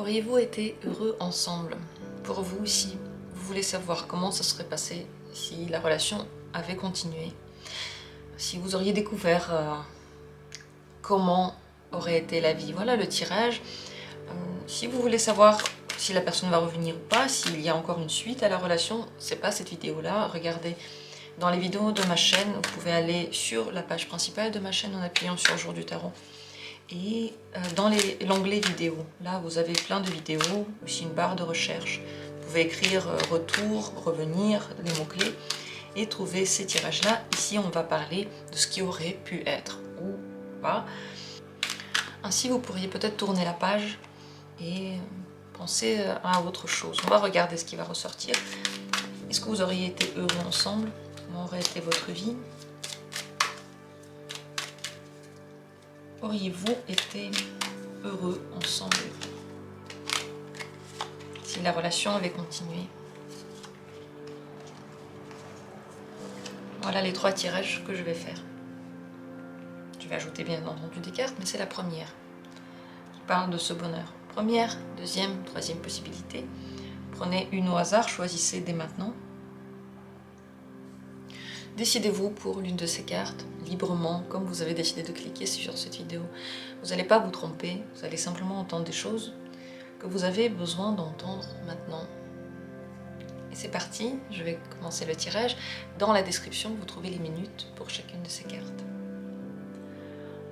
Auriez-vous été heureux ensemble? Pour vous, si vous voulez savoir comment ça serait passé si la relation avait continué, si vous auriez découvert comment aurait été la vie. Voilà le tirage. Si vous voulez savoir si la personne va revenir ou pas, s'il y a encore une suite à la relation, c'est pas cette vidéo-là. Regardez dans les vidéos de ma chaîne, vous pouvez aller sur la page principale de ma chaîne en appuyant sur Jour du Tarot. Et dans l'onglet vidéo, là vous avez plein de vidéos, aussi une barre de recherche. Vous pouvez écrire retour, revenir, les mots-clés et trouver ces tirages-là. Ici on va parler de ce qui aurait pu être ou pas. Ainsi vous pourriez peut-être tourner la page et penser à autre chose. On va regarder ce qui va ressortir. Est-ce que vous auriez été heureux ensemble? Comment aurait été votre vie? Auriez-vous été heureux ensemble si la relation avait continué? Voilà les 3 tirages que je vais faire. Je vais ajouter bien entendu des cartes, mais c'est la première qui parle de ce bonheur. Première, deuxième, troisième possibilité. Prenez une au hasard, choisissez dès maintenant. Décidez-vous pour l'une de ces cartes, librement, comme vous avez décidé de cliquer sur cette vidéo. Vous n'allez pas vous tromper, vous allez simplement entendre des choses que vous avez besoin d'entendre maintenant. Et c'est parti, je vais commencer le tirage. Dans la description, vous trouvez les minutes pour chacune de ces cartes.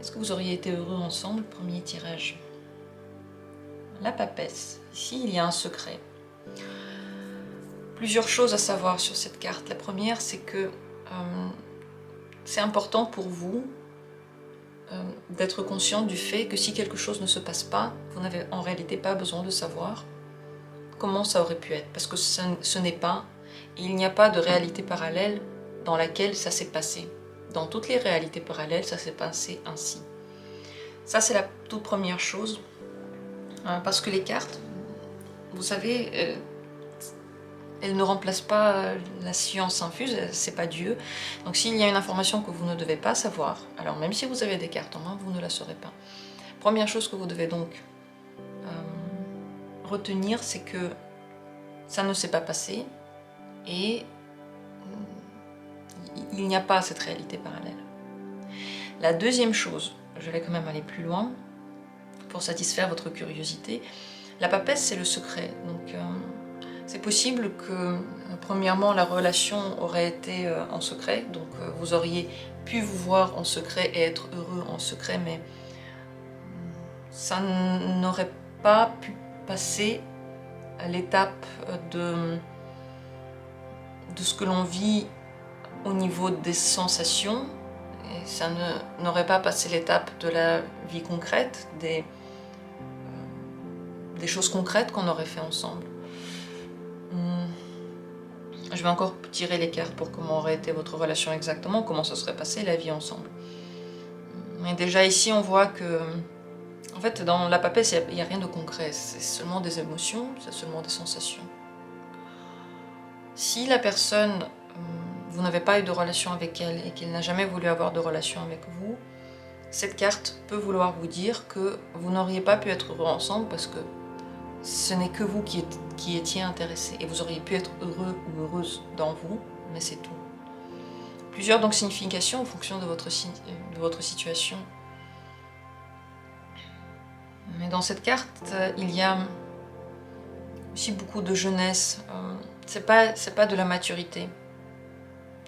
Est-ce que vous auriez été heureux ensemble? Premier tirage. La papesse. Ici, il y a un secret. Plusieurs choses à savoir sur cette carte. La première, c'est que c'est important pour vous d'être conscient du fait que si quelque chose ne se passe pas, vous n'avez en réalité pas besoin de savoir comment ça aurait pu être. Parce que ce n'est pas, il n'y a pas de réalité parallèle dans laquelle ça s'est passé. Dans toutes les réalités parallèles, ça s'est passé ainsi. Ça, c'est la toute première chose. Parce que les cartes, vous savez, elles ne remplacent pas la science infuse, c'est pas Dieu. Donc s'il y a une information que vous ne devez pas savoir, alors même si vous avez des cartes en main, vous ne la saurez pas. Première chose que vous devez donc retenir, c'est que ça ne s'est pas passé et il n'y a pas cette réalité parallèle. La deuxième chose, je vais quand même aller plus loin pour satisfaire votre curiosité. La papesse, c'est le secret. Donc c'est possible que, premièrement, la relation aurait été en secret, donc vous auriez pu vous voir en secret et être heureux en secret, mais ça n'aurait pas pu passer à l'étape de ce que l'on vit au niveau des sensations, et ça n'aurait pas passé l'étape de la vie concrète, des choses concrètes qu'on aurait fait ensemble. Je vais encore tirer les cartes pour comment aurait été votre relation exactement, comment ça serait passé la vie ensemble. Mais déjà ici on voit que, en fait dans la papesse il n'y a rien de concret, c'est seulement des émotions, c'est seulement des sensations. Si la personne, vous n'avez pas eu de relation avec elle et qu'elle n'a jamais voulu avoir de relation avec vous, cette carte peut vouloir vous dire que vous n'auriez pas pu être heureux ensemble parce que ce n'est que vous qui étiez intéressé et vous auriez pu être heureux ou heureuse dans vous, mais c'est tout. Plusieurs donc significations en fonction de votre situation. Mais dans cette carte, il y a aussi beaucoup de jeunesse. C'est pas de la maturité.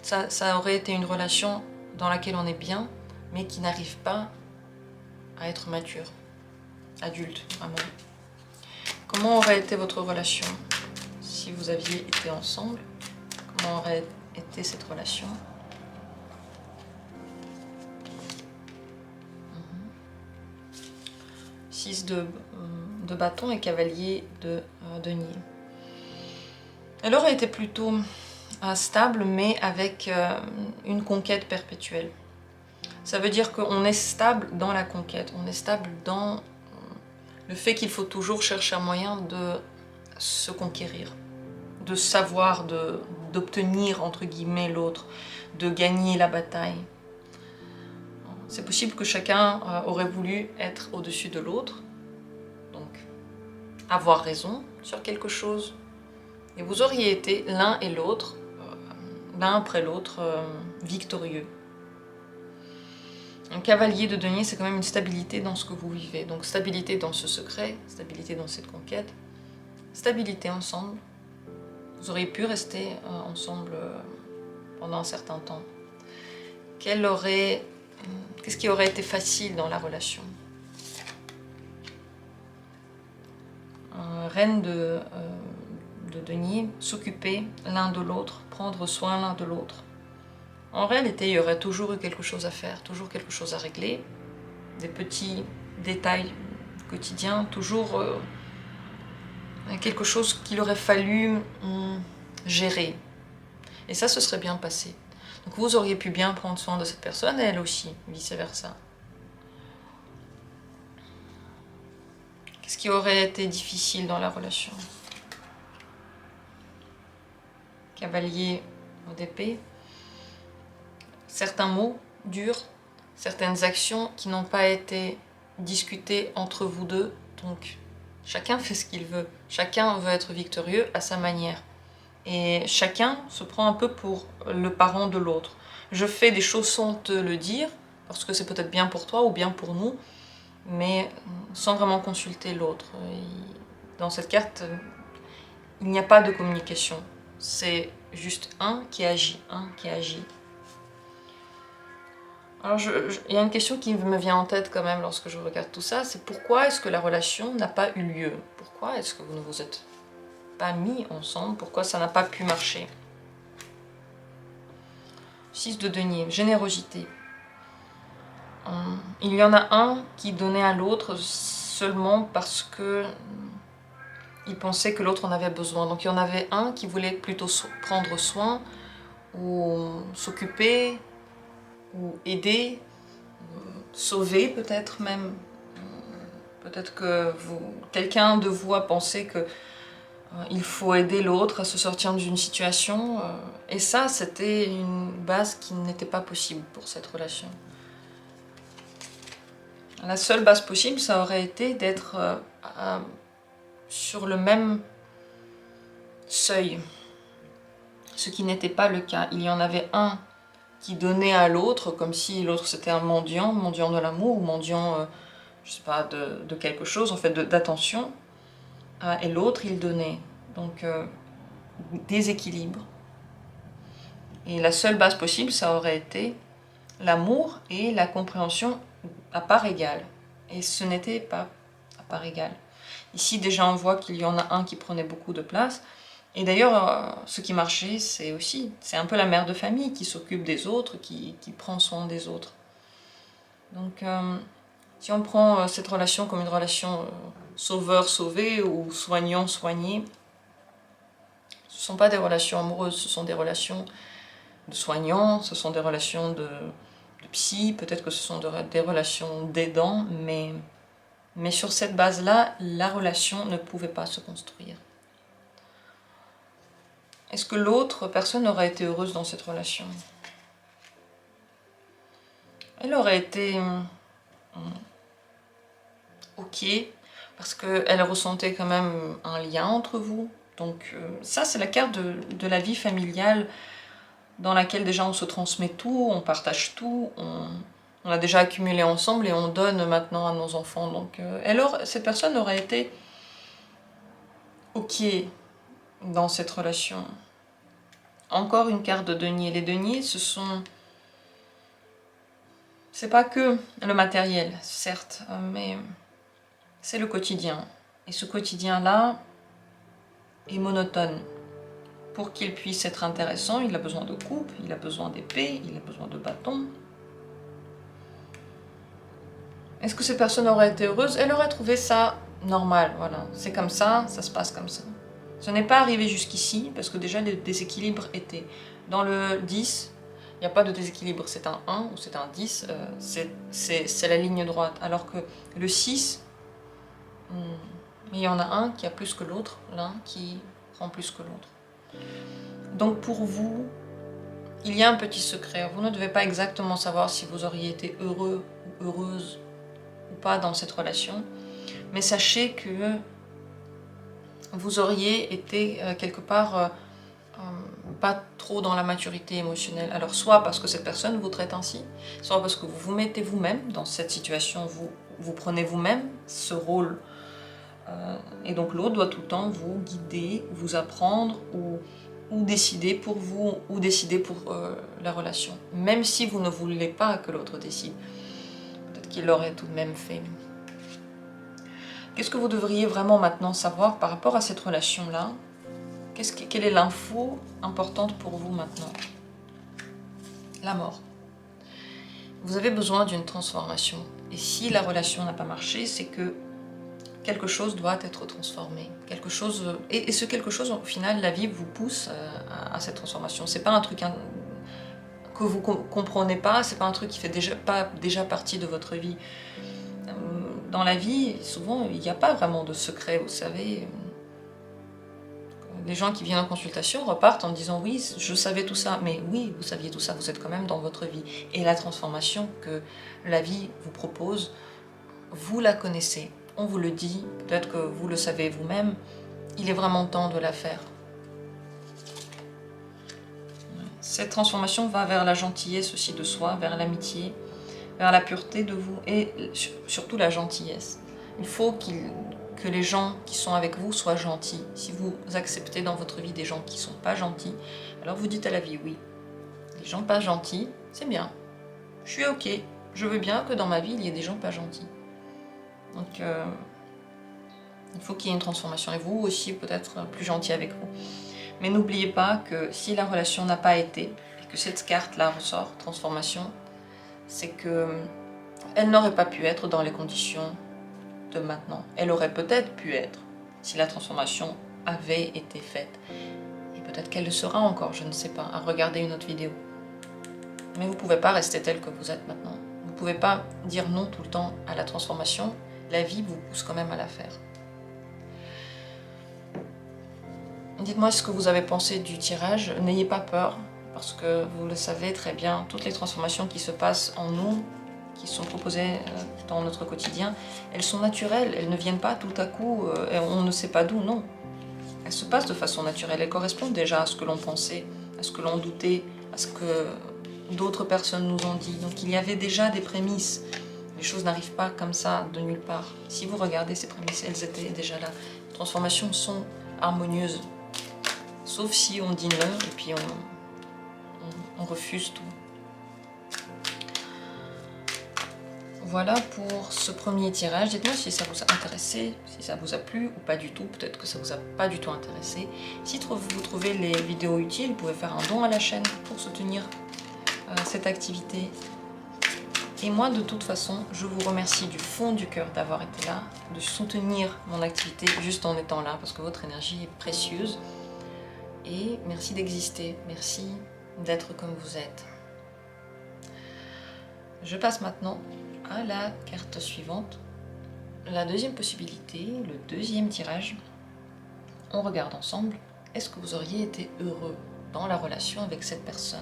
Ça aurait été une relation dans laquelle on est bien, mais qui n'arrive pas à être mature, adulte, vraiment. Comment aurait été votre relation si vous aviez été ensemble? Comment aurait été cette relation? Six de bâton et cavalier de denier. Elle aurait été plutôt stable, mais avec une conquête perpétuelle. Ça veut dire qu'on est stable dans la conquête, on est stable dans le fait qu'il faut toujours chercher un moyen de se conquérir, de savoir, d'obtenir entre guillemets l'autre, de gagner la bataille. C'est possible que chacun aurait voulu être au-dessus de l'autre, donc avoir raison sur quelque chose. Et vous auriez été l'un et l'autre, l'un après l'autre, victorieux. Un cavalier de denier, c'est quand même une stabilité dans ce que vous vivez. Donc stabilité dans ce secret, stabilité dans cette conquête, stabilité ensemble. Vous auriez pu rester ensemble pendant un certain temps. Qu'est-ce qui aurait été facile dans la relation? Reine de denier, s'occuper l'un de l'autre, prendre soin l'un de l'autre. En réalité, il y aurait toujours eu quelque chose à faire, toujours quelque chose à régler, des petits détails quotidiens, toujours quelque chose qu'il aurait fallu gérer. Et ça se serait bien passé. Donc vous auriez pu bien prendre soin de cette personne, et elle aussi, vice-versa. Qu'est-ce qui aurait été difficile dans la relation? Cavalier d'épée. Certains mots durs, certaines actions qui n'ont pas été discutées entre vous deux. Donc chacun fait ce qu'il veut. Chacun veut être victorieux à sa manière. Et chacun se prend un peu pour le parent de l'autre. Je fais des choses sans te le dire, parce que c'est peut-être bien pour toi ou bien pour nous, mais sans vraiment consulter l'autre. Dans cette carte, il n'y a pas de communication. C'est juste un qui agit, un qui agit. Alors, il y a une question qui me vient en tête quand même lorsque je regarde tout ça, c'est pourquoi est-ce que la relation n'a pas eu lieu? Pourquoi est-ce que vous ne vous êtes pas mis ensemble? Pourquoi ça n'a pas pu marcher? 6 de denier, générosité. Il y en a un qui donnait à l'autre seulement parce que il pensait que l'autre en avait besoin. Donc il y en avait un qui voulait plutôt prendre soin ou s'occuper ou aider, sauver peut-être même. Peut-être que quelqu'un de vous a pensé que il faut aider l'autre à se sortir d'une situation. Et ça, c'était une base qui n'était pas possible pour cette relation. La seule base possible, ça aurait été d'être sur le même seuil. Ce qui n'était pas le cas. Il y en avait un qui donnait à l'autre, comme si l'autre c'était un mendiant de l'amour, ou mendiant, je sais pas, de quelque chose, en fait, d'attention. Et l'autre, il donnait. Donc, déséquilibre. Et la seule base possible, ça aurait été l'amour et la compréhension à part égale. Et ce n'était pas à part égale. Ici, déjà, on voit qu'il y en a un qui prenait beaucoup de place. Et d'ailleurs, ce qui marchait, c'est un peu la mère de famille qui s'occupe des autres, qui prend soin des autres. Donc, si on prend cette relation comme une relation sauveur-sauvé ou soignant-soigné, ce ne sont pas des relations amoureuses, ce sont des relations de soignants, ce sont des relations de psy, peut-être que ce sont des relations d'aidants, mais sur cette base-là, la relation ne pouvait pas se construire. Est-ce que l'autre personne aurait été heureuse dans cette relation? Elle aurait été ok, parce qu'elle ressentait quand même un lien entre vous. Donc ça, c'est la carte de la vie familiale dans laquelle déjà on se transmet tout, on partage tout, on a déjà accumulé ensemble et on donne maintenant à nos enfants. Donc cette personne aurait été ok dans cette relation. Encore une carte de denier. Les deniers, c'est pas que le matériel, certes, mais c'est le quotidien. Et ce quotidien-là est monotone. Pour qu'il puisse être intéressant, il a besoin de coupe, il a besoin d'épée, il a besoin de bâton. Est-ce que cette personne aurait été heureuse? Elle aurait trouvé ça normal, voilà. C'est comme ça se passe comme ça. Ce n'est pas arrivé jusqu'ici, parce que déjà le déséquilibre était. Dans le 10, il n'y a pas de déséquilibre, c'est un 1 ou c'est un 10, c'est la ligne droite. Alors que le 6, il y en a un qui a plus que l'autre, l'un qui prend plus que l'autre. Donc pour vous, il y a un petit secret. Vous ne devez pas exactement savoir si vous auriez été heureux ou heureuse ou pas dans cette relation, mais sachez que vous auriez été quelque part pas trop dans la maturité émotionnelle. Alors soit parce que cette personne vous traite ainsi, soit parce que vous vous mettez vous-même dans cette situation, vous prenez vous-même ce rôle. Et donc l'autre doit tout le temps vous guider, vous apprendre ou décider pour vous ou décider pour la relation. Même si vous ne voulez pas que l'autre décide. Peut-être qu'il l'aurait tout de même fait. Qu'est-ce que vous devriez vraiment maintenant savoir par rapport à cette relation-là? Quelle est l'info importante pour vous maintenant? La mort. Vous avez besoin d'une transformation. Et si la relation n'a pas marché, c'est que quelque chose doit être transformé. Quelque chose, et ce quelque chose, au final, la vie vous pousse à cette transformation. C'est pas un truc que vous comprenez pas, c'est pas un truc qui fait pas déjà partie de votre vie. Dans la vie, souvent, il n'y a pas vraiment de secret, vous savez. Les gens qui viennent en consultation repartent en disant « oui, je savais tout ça ». Mais oui, vous saviez tout ça, vous êtes quand même dans votre vie. Et la transformation que la vie vous propose, vous la connaissez. On vous le dit, peut-être que vous le savez vous-même, il est vraiment temps de la faire. Cette transformation va vers la gentillesse aussi de soi, vers l'amitié, vers la pureté de vous et surtout la gentillesse. Il faut que les gens qui sont avec vous soient gentils. Si vous acceptez dans votre vie des gens qui ne sont pas gentils, alors vous dites à la vie oui. Les gens pas gentils, c'est bien. Je suis ok. Je veux bien que dans ma vie, il y ait des gens pas gentils. Donc, il faut qu'il y ait une transformation. Et vous aussi, peut-être plus gentil avec vous. Mais n'oubliez pas que si la relation n'a pas été, et que cette carte-là ressort, transformation, c'est que elle n'aurait pas pu être dans les conditions de maintenant. Elle aurait peut-être pu être si la transformation avait été faite. Et peut-être qu'elle le sera encore, je ne sais pas, à regarder une autre vidéo. Mais vous ne pouvez pas rester tel que vous êtes maintenant. Vous ne pouvez pas dire non tout le temps à la transformation. La vie vous pousse quand même à la faire. Dites-moi ce que vous avez pensé du tirage. N'ayez pas peur, parce que vous le savez très bien, toutes les transformations qui se passent en nous, qui sont proposées dans notre quotidien, elles sont naturelles, elles ne viennent pas tout à coup, et on ne sait pas d'où, non. Elles se passent de façon naturelle, elles correspondent déjà à ce que l'on pensait, à ce que l'on doutait, à ce que d'autres personnes nous ont dit. Donc il y avait déjà des prémices. Les choses n'arrivent pas comme ça, de nulle part. Si vous regardez ces prémices, elles étaient déjà là. Les transformations sont harmonieuses. Sauf si on dit non et puis on refuse tout. Voilà pour ce premier tirage. Dites-moi si ça vous a intéressé, si ça vous a plu ou pas du tout. Peut-être que ça vous a pas du tout intéressé. Si vous trouvez les vidéos utiles, vous pouvez faire un don à la chaîne pour soutenir cette activité. Et moi, de toute façon, je vous remercie du fond du cœur d'avoir été là, de soutenir mon activité juste en étant là, parce que votre énergie est précieuse. Et merci d'exister, merci d'être comme vous êtes. Je passe maintenant à la carte suivante. La deuxième possibilité, le deuxième tirage. On regarde ensemble, est-ce que vous auriez été heureux dans la relation avec cette personne?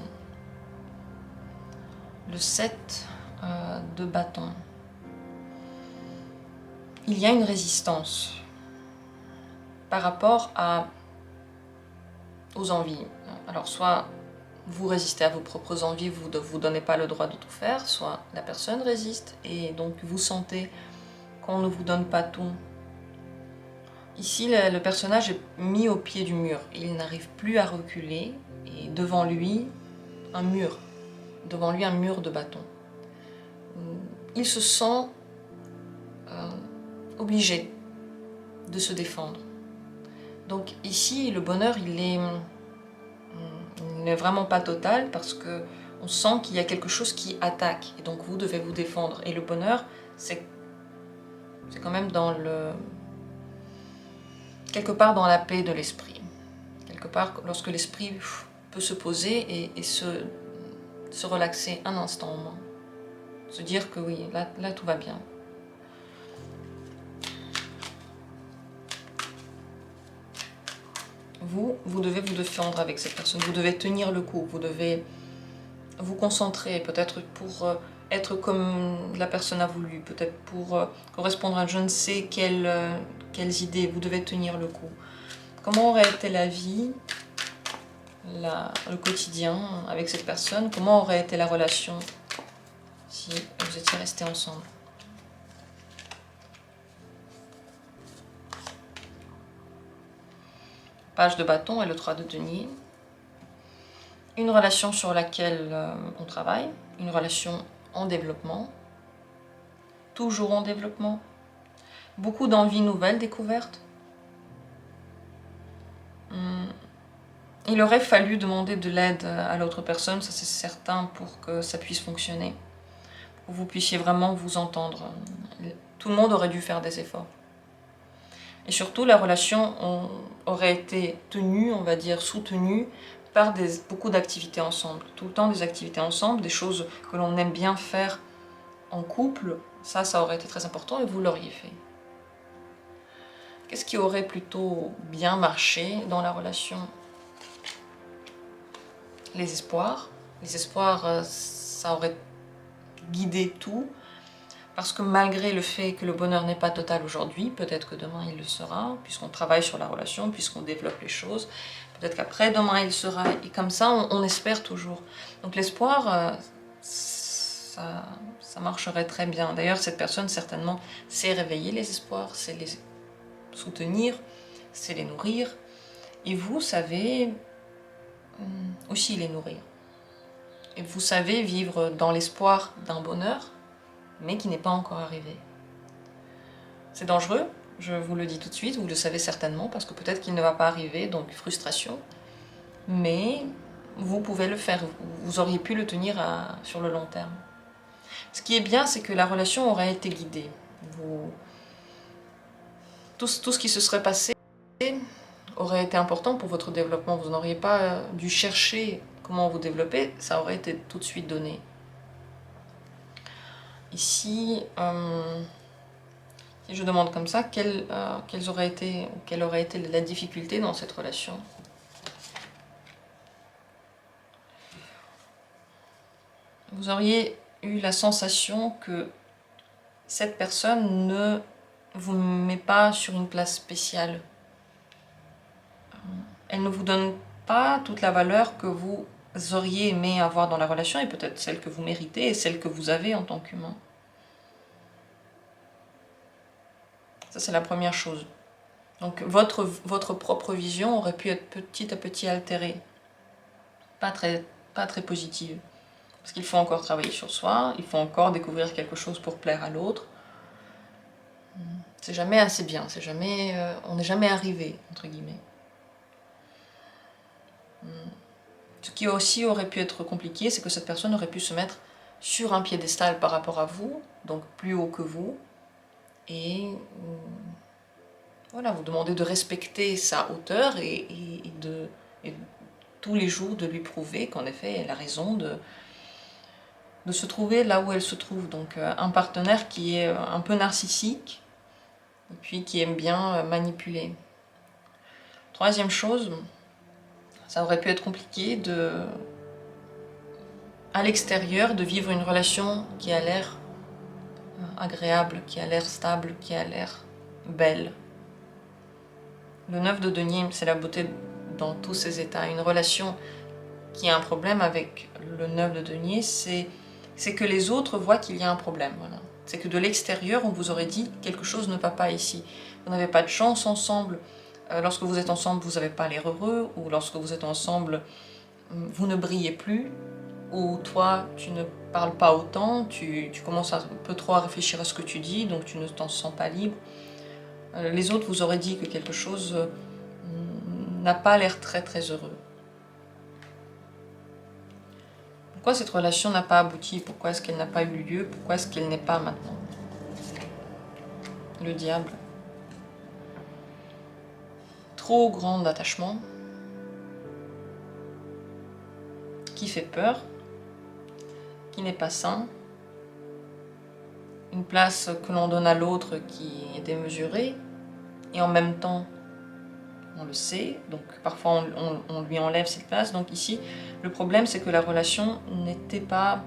Le 7 de bâton. Il y a une résistance par rapport aux envies. Alors soit vous résistez à vos propres envies, vous ne vous donnez pas le droit de tout faire, soit la personne résiste et donc vous sentez qu'on ne vous donne pas tout. Ici, le personnage est mis au pied du mur. Il n'arrive plus à reculer et devant lui, un mur. Devant lui, un mur de bâton. Il se sent obligé de se défendre. Donc ici, le bonheur, il n'est vraiment pas total parce que on sent qu'il y a quelque chose qui attaque et donc vous devez vous défendre. Et le bonheur, c'est quand même quelque part dans la paix de l'esprit. Quelque part, lorsque l'esprit peut se poser et se relaxer un instant au moins. Se dire que oui, là tout va bien. Vous devez vous défendre avec cette personne, vous devez tenir le coup, vous devez vous concentrer, peut-être pour être comme la personne a voulu, peut-être pour correspondre à je ne sais quelles idées, vous devez tenir le coup. Comment aurait été la vie, le quotidien avec cette personne? Comment aurait été la relation si vous étiez restés ensemble? Page de bâton et le 3 de denier. Une relation sur laquelle on travaille, une relation en développement, toujours en développement, beaucoup d'envies nouvelles découvertes. Il aurait fallu demander de l'aide à l'autre personne, ça c'est certain, pour que ça puisse fonctionner, pour que vous puissiez vraiment vous entendre. Tout le monde aurait dû faire des efforts. Et surtout, la relation aurait été tenue, on va dire, soutenue par beaucoup d'activités ensemble. Tout le temps des activités ensemble, des choses que l'on aime bien faire en couple, ça aurait été très important et vous l'auriez fait. Qu'est-ce qui aurait plutôt bien marché dans la relation? Les espoirs. Les espoirs, ça aurait guidé tout. Parce que malgré le fait que le bonheur n'est pas total aujourd'hui, peut-être que demain il le sera, puisqu'on travaille sur la relation, puisqu'on développe les choses. Peut-être qu'après demain il sera, et comme ça on espère toujours. Donc l'espoir, ça marcherait très bien. D'ailleurs cette personne certainement sait réveiller les espoirs, sait les soutenir, sait les nourrir. Et vous savez aussi les nourrir. Et vous savez vivre dans l'espoir d'un bonheur, mais qui n'est pas encore arrivé. C'est dangereux, je vous le dis tout de suite, vous le savez certainement, parce que peut-être qu'il ne va pas arriver, donc frustration. Mais vous pouvez le faire, vous auriez pu le tenir sur le long terme. Ce qui est bien, c'est que la relation aurait été guidée. Tout ce qui se serait passé aurait été important pour votre développement. Vous n'auriez pas dû chercher comment vous développer, ça aurait été tout de suite donné. Ici, si je demande comme ça, quelle aurait été la difficulté dans cette relation? Vous auriez eu la sensation que cette personne ne vous met pas sur une place spéciale. Elle ne vous donne pas toute la valeur que vous auriez aimé avoir dans la relation, et peut-être celle que vous méritez et celle que vous avez en tant qu'humain. Ça, c'est la première chose. Donc votre propre vision aurait pu être petit à petit altérée. Pas très positive. Parce qu'il faut encore travailler sur soi, il faut encore découvrir quelque chose pour plaire à l'autre. C'est jamais assez bien, on n'est jamais arrivé, entre guillemets. Ce qui aussi aurait pu être compliqué, c'est que cette personne aurait pu se mettre sur un piédestal par rapport à vous, donc plus haut que vous, et voilà, vous demandez de respecter sa hauteur et tous les jours de lui prouver qu'en effet elle a raison de se trouver là où elle se trouve. Donc un partenaire qui est un peu narcissique et puis qui aime bien manipuler. Troisième chose, ça aurait pu être compliqué à l'extérieur de vivre une relation qui a l'air agréable, qui a l'air stable, qui a l'air belle. Le 9 de denier, c'est la beauté dans tous ses états. Une relation qui a un problème avec le 9 de denier, c'est que les autres voient qu'il y a un problème. Voilà. C'est que de l'extérieur, on vous aurait dit quelque chose ne va pas ici. Vous n'avez pas de chance ensemble. Lorsque vous êtes ensemble, vous n'avez pas l'air heureux. Ou lorsque vous êtes ensemble, vous ne brillez plus. Ou toi, tu ne parles pas autant. Tu commences un peu trop à réfléchir à ce que tu dis, donc tu ne t'en sens pas libre. Les autres vous auraient dit que quelque chose n'a pas l'air très très heureux. Pourquoi cette relation n'a pas abouti? Pourquoi est-ce qu'elle n'a pas eu lieu? Pourquoi est-ce qu'elle n'est pas maintenant? Le diable. Trop grand attachement qui fait peur, qui n'est pas sain, une place que l'on donne à l'autre qui est démesurée, et en même temps, on le sait, donc parfois on lui enlève cette place. Donc ici, le problème c'est que la relation n'était pas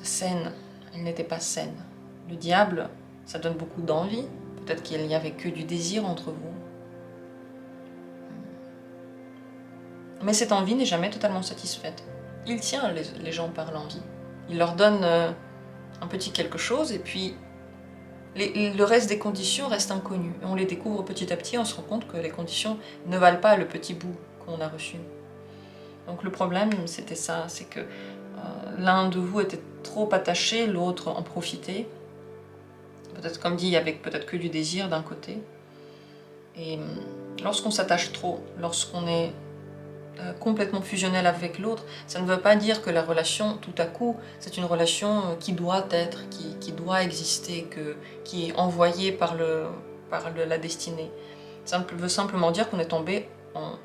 saine, elle n'était pas saine. Le diable, ça donne beaucoup d'envie, peut-être qu'il n'y avait que du désir entre vous. Mais cette envie n'est jamais totalement satisfaite. Il tient les gens par l'envie. Il leur donne un petit quelque chose et puis le reste des conditions reste inconnu. Et on les découvre petit à petit, on se rend compte que les conditions ne valent pas le petit bout qu'on a reçu. Donc le problème, c'était ça, c'est que l'un de vous était trop attaché, l'autre en profitait. Peut-être, comme dit, avec peut-être que du désir d'un côté. Et lorsqu'on s'attache trop, lorsqu'on est complètement fusionnel avec l'autre, ça ne veut pas dire que la relation, tout à coup, c'est une relation qui doit être, qui doit exister, qui est envoyée par la destinée. Ça veut simplement dire qu'on est tombé en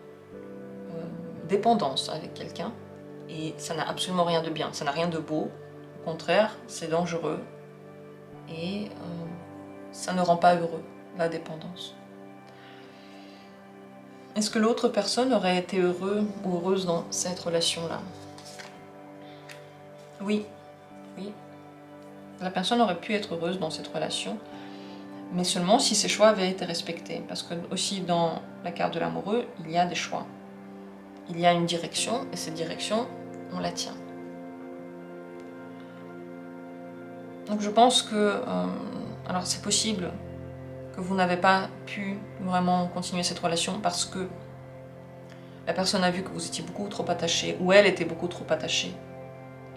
dépendance avec quelqu'un, et ça n'a absolument rien de bien, ça n'a rien de beau, au contraire, c'est dangereux, et ça ne rend pas heureux, la dépendance. Est-ce que l'autre personne aurait été heureux ou heureuse dans cette relation-là? Oui, oui. La personne aurait pu être heureuse dans cette relation, mais seulement si ses choix avaient été respectés. Parce que aussi dans la carte de l'amoureux, il y a des choix. Il y a une direction, et cette direction, on la tient. Donc je pense que, alors c'est possible que vous n'avez pas pu vraiment continuer cette relation parce que la personne a vu que vous étiez beaucoup trop attaché, ou elle était beaucoup trop attachée.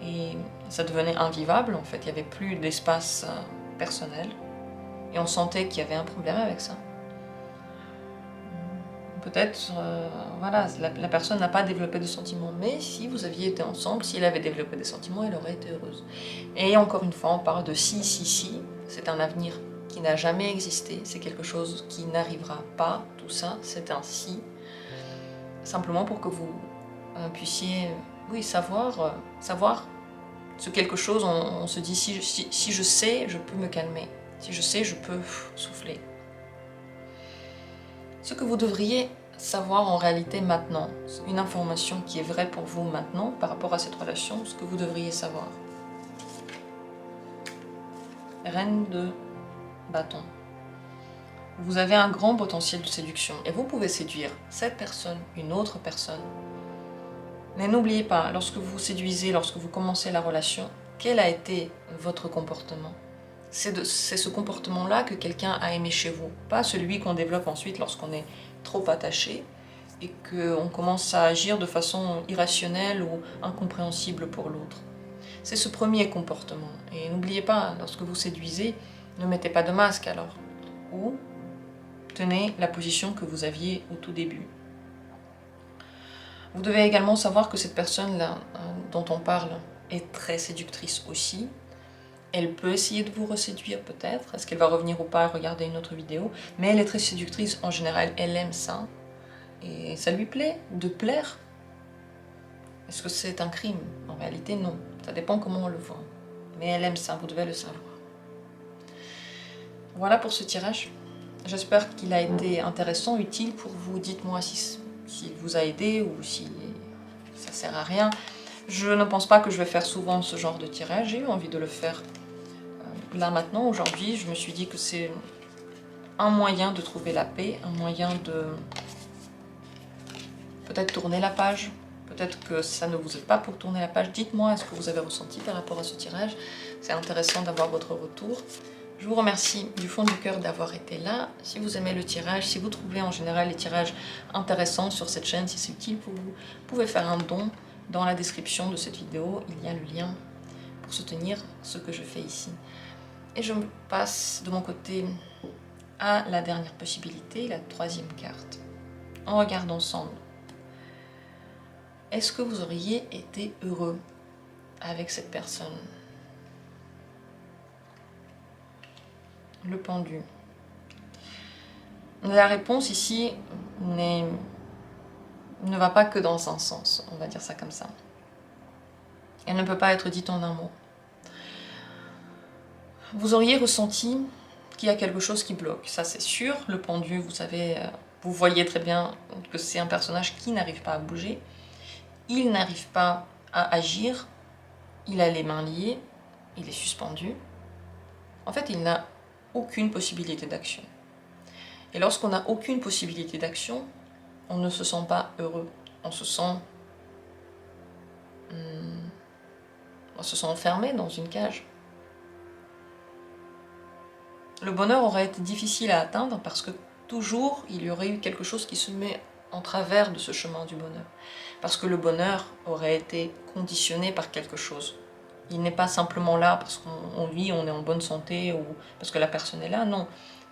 Et ça devenait invivable, en fait, il n'y avait plus d'espace personnel. Et on sentait qu'il y avait un problème avec ça. Peut-être, voilà, la personne n'a pas développé de sentiments, mais si vous aviez été ensemble, si elle avait développé des sentiments, elle aurait été heureuse. Et encore une fois, on parle de si, c'est un avenir qui n'a jamais existé, c'est quelque chose qui n'arrivera pas, tout ça, c'est un si, simplement pour que vous puissiez, oui, savoir ce quelque chose, on se dit, si je sais, je peux me calmer, si je sais, je peux souffler. Ce que vous devriez savoir en réalité maintenant, une information qui est vraie pour vous maintenant par rapport à cette relation, ce que vous devriez savoir. Reine de bâton. Vous avez un grand potentiel de séduction et vous pouvez séduire cette personne, une autre personne. Mais n'oubliez pas, lorsque vous séduisez, lorsque vous commencez la relation, quel a été votre comportement? C'est ce comportement-là que quelqu'un a aimé chez vous, pas celui qu'on développe ensuite lorsqu'on est trop attaché et qu'on commence à agir de façon irrationnelle ou incompréhensible pour l'autre. C'est ce premier comportement. Et n'oubliez pas, lorsque vous séduisez, ne mettez pas de masque alors. Ou tenez la position que vous aviez au tout début. Vous devez également savoir que cette personne-là dont on parle est très séductrice aussi. Elle peut essayer de vous reséduire peut-être, est-ce qu'elle va revenir ou pas regarder une autre vidéo, mais elle est très séductrice en général, elle aime ça, et ça lui plaît de plaire. Est-ce que c'est un crime? En réalité non, ça dépend comment on le voit, mais elle aime ça, vous devez le savoir. Voilà pour ce tirage, j'espère qu'il a été intéressant, utile pour vous, dites-moi s'il vous a aidé ou si ça sert à rien. Je ne pense pas que je vais faire souvent ce genre de tirage, j'ai eu envie de le faire. Là maintenant, aujourd'hui, je me suis dit que c'est un moyen de trouver la paix, un moyen de peut-être tourner la page, peut-être que ça ne vous aide pas pour tourner la page. Dites-moi ce que vous avez ressenti par rapport à ce tirage, c'est intéressant d'avoir votre retour. Je vous remercie du fond du cœur d'avoir été là. Si vous aimez le tirage, si vous trouvez en général les tirages intéressants sur cette chaîne, si c'est utile pour vous, vous pouvez faire un don. Dans la description de cette vidéo, il y a le lien pour soutenir ce que je fais ici. Et je passe de mon côté à la dernière possibilité, la troisième carte. On regarde ensemble. Est-ce que vous auriez été heureux avec cette personne? Le pendu. La réponse ici ne va pas que dans un sens, on va dire ça comme ça. Elle ne peut pas être dite en un mot. Vous auriez ressenti qu'il y a quelque chose qui bloque, ça c'est sûr. Le pendu, vous savez, vous voyez très bien que c'est un personnage qui n'arrive pas à bouger. Il n'arrive pas à agir, il a les mains liées, il est suspendu. En fait, il n'a aucune possibilité d'action. Et lorsqu'on n'a aucune possibilité d'action, on ne se sent pas heureux. on se sent enfermé dans une cage. Le bonheur aurait été difficile à atteindre parce que toujours il y aurait eu quelque chose qui se met en travers de ce chemin du bonheur. Parce que le bonheur aurait été conditionné par quelque chose. Il n'est pas simplement là parce qu'on vit, on est en bonne santé ou parce que la personne est là, non.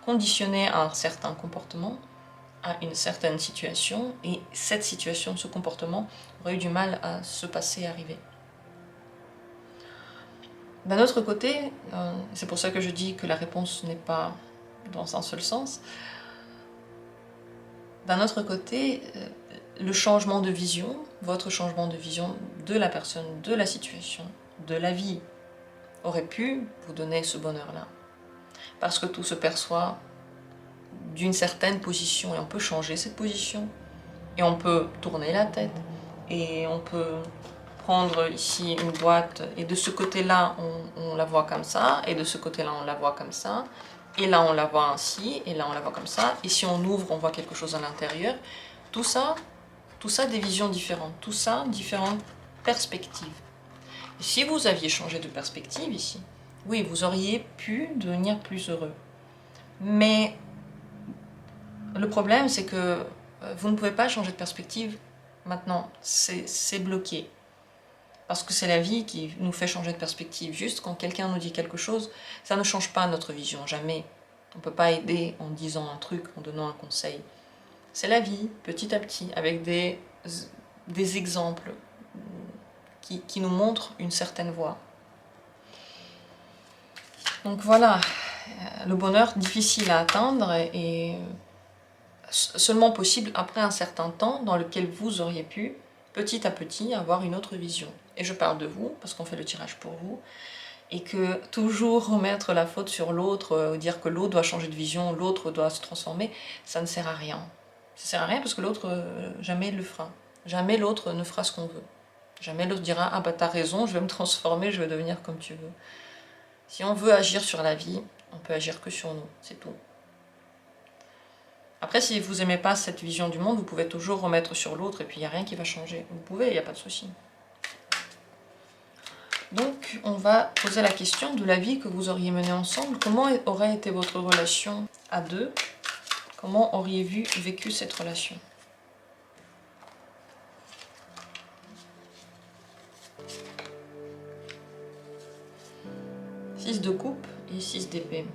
Conditionné à un certain comportement, à une certaine situation, et cette situation, ce comportement aurait eu du mal à se passer, arriver. D'un autre côté, c'est pour ça que je dis que la réponse n'est pas dans un seul sens, d'un autre côté, le changement de vision, votre changement de vision de la personne, de la situation, de la vie, aurait pu vous donner ce bonheur-là. Parce que tout se perçoit d'une certaine position, et on peut changer cette position, et on peut tourner la tête, et on peut prendre ici une boîte, et de ce côté-là, on la voit comme ça, et de ce côté-là, on la voit comme ça, et là, on la voit ainsi, et là, on la voit comme ça, et si on ouvre, on voit quelque chose à l'intérieur. Tout ça, des visions différentes, tout ça, différentes perspectives. Et si vous aviez changé de perspective ici, oui, vous auriez pu devenir plus heureux. Mais le problème, c'est que vous ne pouvez pas changer de perspective maintenant, c'est bloqué. Parce que c'est la vie qui nous fait changer de perspective. Juste quand quelqu'un nous dit quelque chose, ça ne change pas notre vision, jamais. On ne peut pas aider en disant un truc, en donnant un conseil. C'est la vie, petit à petit, avec des exemples qui nous montrent une certaine voie. Donc voilà, le bonheur difficile à atteindre et seulement possible après un certain temps dans lequel vous auriez pu, petit à petit, avoir une autre vision. Et je parle de vous, parce qu'on fait le tirage pour vous, et que toujours remettre la faute sur l'autre, dire que l'autre doit changer de vision, l'autre doit se transformer, ça ne sert à rien. Ça ne sert à rien parce que l'autre, jamais le fera. Jamais l'autre ne fera ce qu'on veut. Jamais l'autre dira « Ah bah t'as raison, je vais me transformer, je vais devenir comme tu veux ». Si on veut agir sur la vie, on peut agir que sur nous, c'est tout. Après, si vous n'aimez pas cette vision du monde, vous pouvez toujours remettre sur l'autre et puis il n'y a rien qui va changer. Vous pouvez, il n'y a pas de souci. Donc, on va poser la question de la vie que vous auriez menée ensemble. Comment aurait été votre relation à deux? Comment auriez-vous vécu cette relation? Six de coupe et 6 d'épée.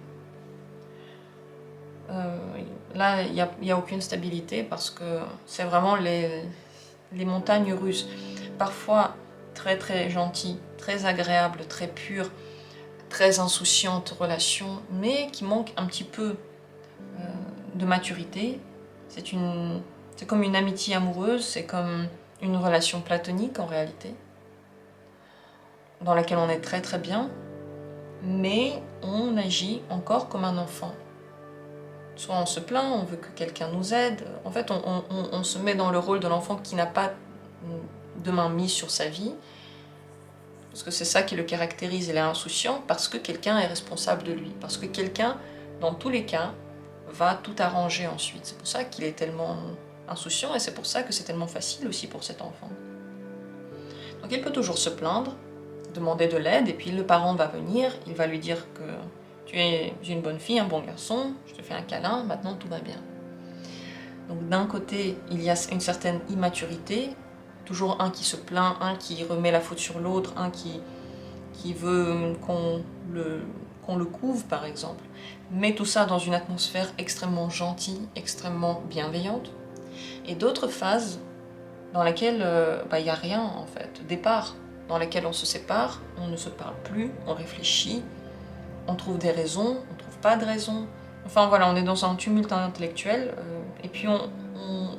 Là, il n'y a aucune stabilité parce que c'est vraiment les montagnes russes. Parfois très très gentilles, très agréables, très pures, très insouciantes relations, mais qui manquent un petit peu de maturité. C'est comme une amitié amoureuse, c'est comme une relation platonique en réalité, dans laquelle on est très très bien, mais on agit encore comme un enfant. Soit on se plaint, on veut que quelqu'un nous aide. En fait, on se met dans le rôle de l'enfant qui n'a pas de main mise sur sa vie, parce que c'est ça qui le caractérise, il est insouciant, parce que quelqu'un est responsable de lui, parce que quelqu'un, dans tous les cas, va tout arranger ensuite. C'est pour ça qu'il est tellement insouciant, et c'est pour ça que c'est tellement facile aussi pour cet enfant. Donc il peut toujours se plaindre, demander de l'aide, et puis le parent va venir, il va lui dire que tu es une bonne fille, un bon garçon, je te fais un câlin, maintenant tout va bien. Donc d'un côté, il y a une certaine immaturité, toujours un qui se plaint, un qui remet la faute sur l'autre, un qui veut qu'on le couve par exemple. Mais tout ça dans une atmosphère extrêmement gentille, extrêmement bienveillante. Et d'autres phases dans lesquelles il n'y a rien en fait, des parts dans lesquelles on se sépare, on ne se parle plus, on réfléchit, on trouve des raisons, on ne trouve pas de raisons. Enfin voilà, on est dans un tumulte intellectuel et puis on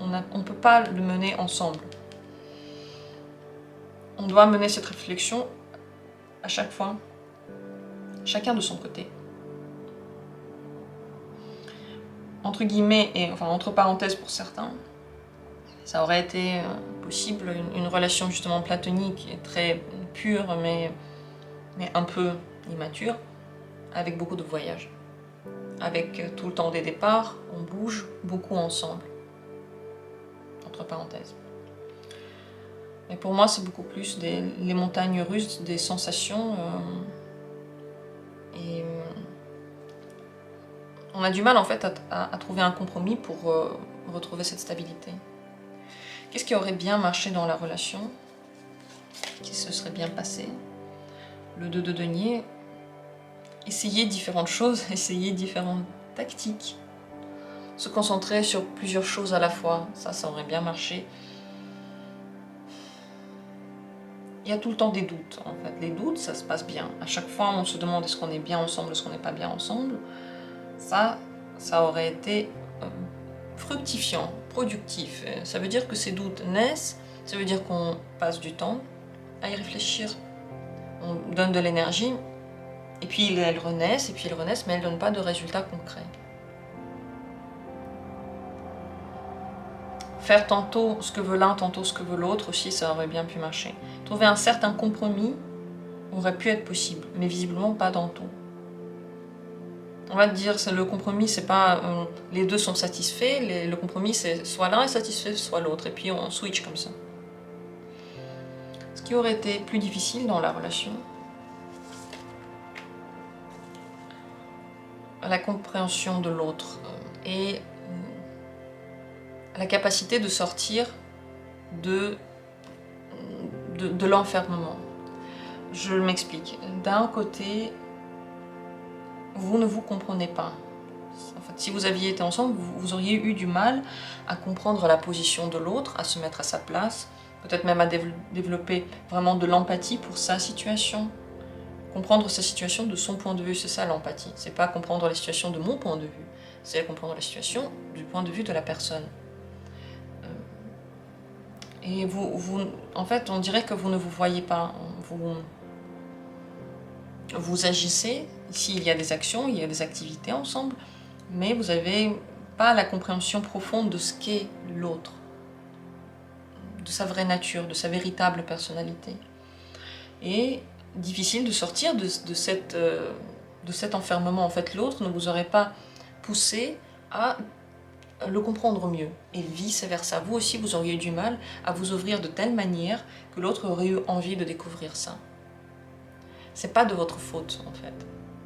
ne peut pas le mener ensemble. On doit mener cette réflexion à chaque fois, chacun de son côté. Entre guillemets, et enfin entre parenthèses pour certains, ça aurait été possible une relation justement platonique et très pure mais un peu immature, avec beaucoup de voyages. Avec tout le temps des départs, on bouge beaucoup ensemble. Entre parenthèses. Mais pour moi, c'est beaucoup plus les montagnes russes, des sensations. Et on a du mal en fait à trouver un compromis pour retrouver cette stabilité. Qu'est-ce qui aurait bien marché dans la relation? Qui se serait bien passé? Le 2 de denier. Essayez différentes choses, essayez différentes tactiques. Se concentrer sur plusieurs choses à la fois, ça aurait bien marché. Il y a tout le temps des doutes, en fait. Les doutes, ça se passe bien. À chaque fois, on se demande est-ce qu'on est bien ensemble, est-ce qu'on n'est pas bien ensemble. Ça aurait été fructifiant, productif. Ça veut dire que ces doutes naissent, ça veut dire qu'on passe du temps à y réfléchir. On donne de l'énergie, et puis elles renaissent, mais elles ne donnent pas de résultats concrets. Faire tantôt ce que veut l'un, tantôt ce que veut l'autre aussi, ça aurait bien pu marcher. Trouver un certain compromis aurait pu être possible, mais visiblement pas dans tout. On va te dire, le compromis, c'est pas les deux sont satisfaits, le compromis c'est soit l'un est satisfait, soit l'autre, et puis on switch comme ça. Ce qui aurait été plus difficile dans la relation, la compréhension de l'autre et la capacité de sortir de l'enfermement. Je m'explique. D'un côté, vous ne vous comprenez pas. En fait, si vous aviez été ensemble, vous auriez eu du mal à comprendre la position de l'autre, à se mettre à sa place, peut-être même à développer vraiment de l'empathie pour sa situation. Comprendre sa situation de son point de vue, c'est ça l'empathie. C'est pas comprendre la situation de mon point de vue, c'est comprendre la situation du point de vue de la personne. Et en fait, on dirait que vous ne vous voyez pas. Vous agissez, ici il y a des actions, il y a des activités ensemble, mais vous n'avez pas la compréhension profonde de ce qu'est l'autre, de sa vraie nature, de sa véritable personnalité. Et difficile de sortir de cet enfermement. En fait, l'autre ne vous aurait pas poussé à le comprendre mieux. Et vice-versa. Vous aussi, vous auriez eu du mal à vous ouvrir de telle manière que l'autre aurait eu envie de découvrir ça. C'est pas de votre faute, en fait.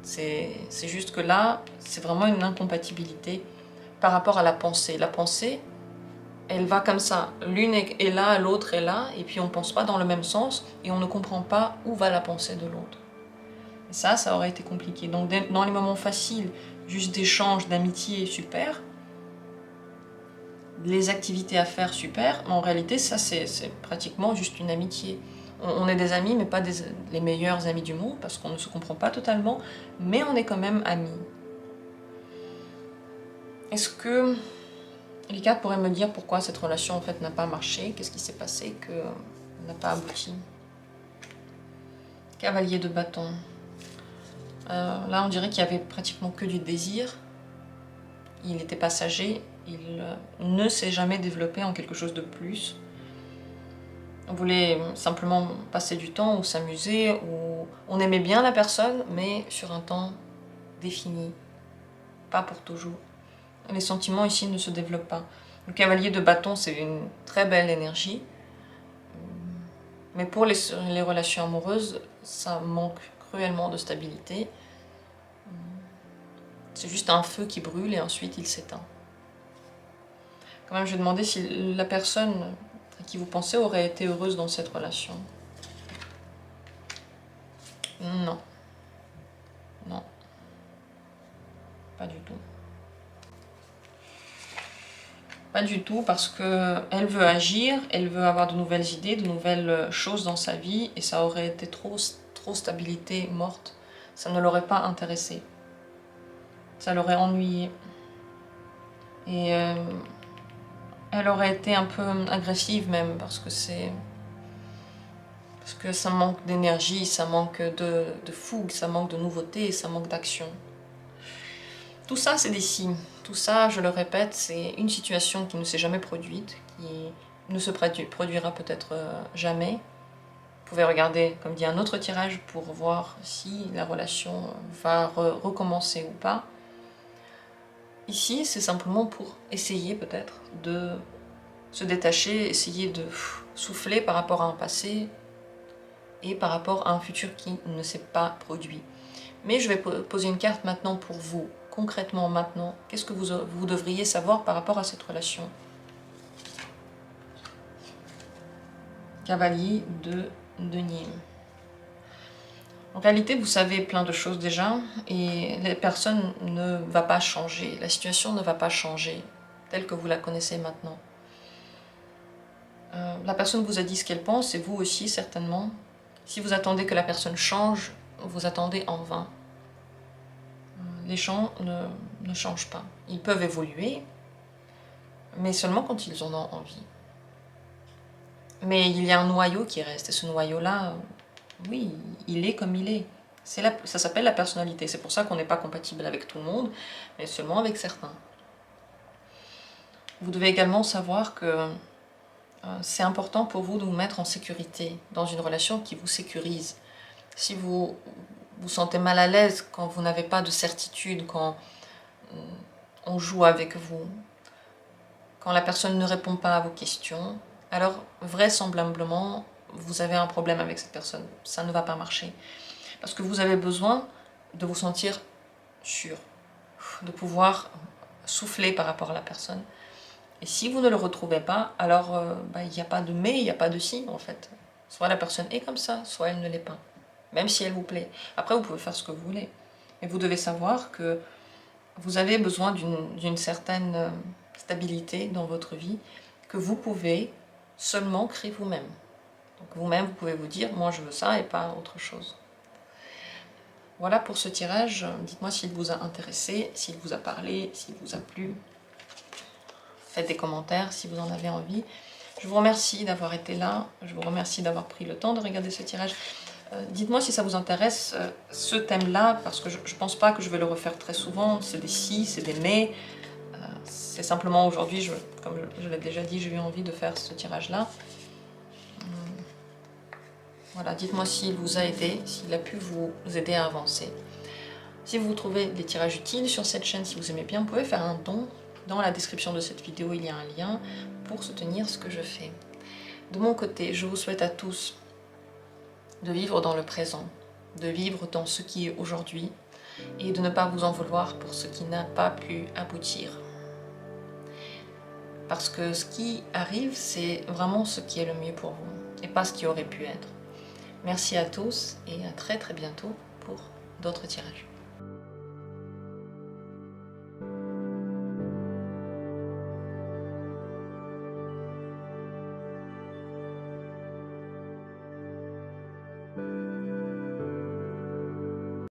C'est juste que là, c'est vraiment une incompatibilité par rapport à la pensée. La pensée, elle va comme ça. L'une est là, l'autre est là, et puis on ne pense pas dans le même sens, et on ne comprend pas où va la pensée de l'autre. Et ça aurait été compliqué. Donc dans les moments faciles, juste d'échange, d'amitié, super. Les activités à faire, super. Mais en réalité, ça, c'est pratiquement juste une amitié. On est des amis, mais pas les meilleurs amis du monde, parce qu'on ne se comprend pas totalement, mais on est quand même amis. Est-ce que les cartes pourraient me dire pourquoi cette relation en fait n'a pas marché? Qu'est-ce qui s'est passé que n'a pas abouti? Cavalier de bâton. Là, on dirait qu'il y avait pratiquement que du désir. Il était passager. Il ne s'est jamais développé en quelque chose de plus. On voulait simplement passer du temps ou s'amuser, ou on aimait bien la personne, mais sur un temps défini, pas pour toujours. Les sentiments ici ne se développent pas. Le cavalier de bâton, c'est une très belle énergie, mais pour les relations amoureuses, ça manque cruellement de stabilité. C'est juste un feu qui brûle et ensuite il s'éteint. Quand même, je vais demander si la personne à qui vous pensez aurait été heureuse dans cette relation. Non. Non. Pas du tout. Pas du tout, parce qu'elle veut agir, elle veut avoir de nouvelles idées, de nouvelles choses dans sa vie, et ça aurait été trop stabilité morte. Ça ne l'aurait pas intéressée. Ça l'aurait ennuyée. Et elle aurait été un peu agressive même, parce que ça manque d'énergie, ça manque de fougue, ça manque de nouveauté, ça manque d'action. Tout ça, c'est des signes. Tout ça, je le répète, c'est une situation qui ne s'est jamais produite, qui ne se produira peut-être jamais. Vous pouvez regarder, comme dit, un autre tirage pour voir si la relation va recommencer ou pas. Ici, c'est simplement pour essayer peut-être de se détacher, essayer de souffler par rapport à un passé et par rapport à un futur qui ne s'est pas produit. Mais je vais poser une carte maintenant pour vous, concrètement maintenant. Qu'est-ce que vous devriez savoir par rapport à cette relation? Cavalier de denier. En réalité, vous savez plein de choses déjà, et la personne ne va pas changer, la situation ne va pas changer, telle que vous la connaissez maintenant. La personne vous a dit ce qu'elle pense, et vous aussi certainement. Si vous attendez que la personne change, vous attendez en vain. Les gens ne changent pas. Ils peuvent évoluer, mais seulement quand ils en ont envie. Mais il y a un noyau qui reste, et ce noyau-là, oui, il est comme il est. Ça s'appelle la personnalité. C'est pour ça qu'on n'est pas compatible avec tout le monde, mais seulement avec certains. Vous devez également savoir que c'est important pour vous de vous mettre en sécurité dans une relation qui vous sécurise. Si vous vous sentez mal à l'aise quand vous n'avez pas de certitude, quand on joue avec vous, quand la personne ne répond pas à vos questions, alors vraisemblablement, vous avez un problème avec cette personne. Ça ne va pas marcher. Parce que vous avez besoin de vous sentir sûr, de pouvoir souffler par rapport à la personne. Et si vous ne le retrouvez pas, alors il n'y a pas de mais, il n'y a pas de si en fait. Soit la personne est comme ça, soit elle ne l'est pas. Même si elle vous plaît. Après, vous pouvez faire ce que vous voulez. Mais vous devez savoir que vous avez besoin d'une certaine stabilité dans votre vie que vous pouvez seulement créer vous-même. Donc vous-même, vous pouvez vous dire, moi je veux ça et pas autre chose. Voilà pour ce tirage. Dites-moi s'il vous a intéressé, s'il vous a parlé, s'il vous a plu. Faites des commentaires si vous en avez envie. Je vous remercie d'avoir été là. Je vous remercie d'avoir pris le temps de regarder ce tirage. Dites-moi si ça vous intéresse, ce thème-là, parce que je ne pense pas que je vais le refaire très souvent. C'est des si, c'est des mais. C'est simplement aujourd'hui, comme je l'ai déjà dit, j'ai eu envie de faire ce tirage-là. Voilà, dites-moi s'il vous a aidé, s'il a pu vous aider à avancer. Si vous trouvez des tirages utiles sur cette chaîne, si vous aimez bien, vous pouvez faire un don. Dans la description de cette vidéo, il y a un lien pour soutenir ce que je fais. De mon côté, je vous souhaite à tous de vivre dans le présent, de vivre dans ce qui est aujourd'hui et de ne pas vous en vouloir pour ce qui n'a pas pu aboutir. Parce que ce qui arrive, c'est vraiment ce qui est le mieux pour vous et pas ce qui aurait pu être. Merci à tous et à très bientôt pour d'autres tirages.